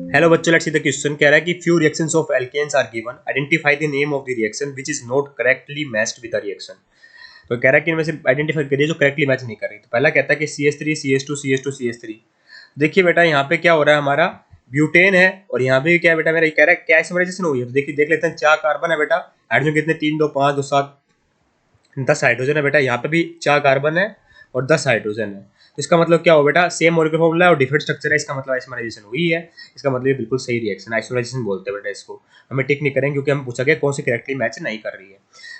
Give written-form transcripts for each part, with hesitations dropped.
Hello बच्चों, let's see the question. कह रहा है कि few reactions of alkenes are given, identify the name of the reaction which is not correctly matched with the reaction. तो कह रहा है कि इनमें से आइडेंटिफाई करिए जो करेक्टली मैच नहीं कर रही। तो पहला कहता है कि CH3 CH2 CH2 CH3। देखिए बेटा यहाँ पे क्या हो रहा है, हमारा ब्यूटेन है और यहाँ पे क्या है बेटा, मेरा ये कह रहा है क्या आइसोमराइजेशन हुई है। तो देखिए देख लेते हैं, 4 कार्बन है बेटा, हाइड्रोजन कितने, 3 2 5 2 7 10 हाइड्रोजन है बेटा। यहाँ पे भी 4 कार्बन है और 10 हाइड्रोजन है। तो इसका मतलब क्या हो बेटा, सेम मॉलिक्यूलर फॉर्मूला है और डिफरेंट स्ट्रक्चर है, इसका मतलब आइसोमराइजेशन हुई है। इसका मतलब ये बिल्कुल सही रिएक्शन आइसोमराइजेशन बोलते हैं बेटा इसको। हमें टिक नहीं करेंगे क्योंकि हम पूछा गया कौन सी करेक्टली मैच नहीं कर रही है।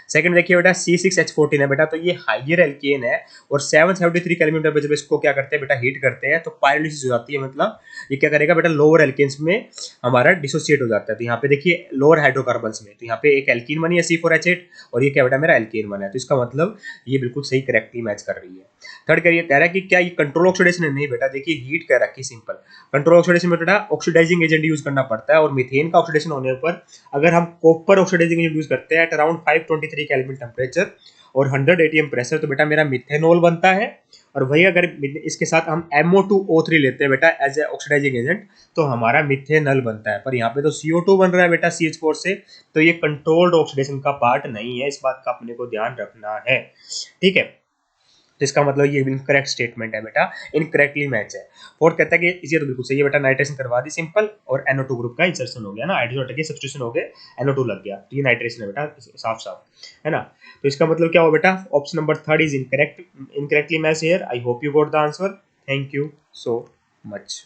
सेकंड देखिए बेटा, C6H14 है बेटा, तो ये हाइयर एल्केन है और 773 केल्विन टेम्परेचर पे इसको क्या करते हैं बेटा, हीट करते हैं तो पायरोलिसिस हो जाती है। मतलब ये क्या करेगा बेटा, लोअर एल्केन्स में हमारा डिसोसिएट हो जाता है। तो यहाँ पे देखिए लोअर हाइड्रोकार्बन्स में, तो यहाँ पे एक एल्कीन बनी है C4H8 और ये क्या बेटा मेरा एल्केन बना है। तो इसका मतलब ये बिल्कुल सही करेक्टली मैच कर रही है। थर्ड करिए, कह रहा है कि क्या ये कंट्रोल ऑक्सीडेशन है। नहीं बेटा, देखिए हीट कह रखी सिंपल। कंट्रोल ऑक्सीडेशन में बेटा ऑक्सीडाइजिंग एजेंट यूज करना पड़ता है और मीथेन का ऑक्सीडेशन होने पर अगर हम कॉपर ऑक्सीडाइजिंग एजेंट यूज करते हैं एट अराउंड 523 केल्विन टेम्परेचर और 100 ATM प्रेशर, तो बेटा मेरा मिथेनॉल बनता है। और वही अगर इसके साथ हम MO2O3 लेते हैं बेटा एज ए ऑक्सीडाइजिंग एजेंट, तो हमारा मिथेनल बनता है। पर यहाँ पे तो CO2 बन रहा है बेटा CH4 से, तो ये कंट्रोल्ड ऑक्सीडेशन का पार्ट नहीं है। इस बात का अपने को ध्यान रखना है, ठीक है। तो इसका मतलब ये इनकरेक्ट स्टेटमेंट है बेटा, इनकरेक्टली मैच है। फोर्थ कहता है कि इसे तो बिल्कुल सही है बेटा, नाइट्रेशन करवा दी सिंपल और NO2 ग्रुप का इंसर्शन हो गया ना, हाइड्रोजन के सब्स्टिट्यूशन हो गए, NO2 लग गया, तो ये नाइट्रेशन है बेटा, साफ साफ है ना। तो इसका मतलब क्या हो बेटा, option number third is incorrect, incorrectly match here. I hope you got the answer. Thank you so much.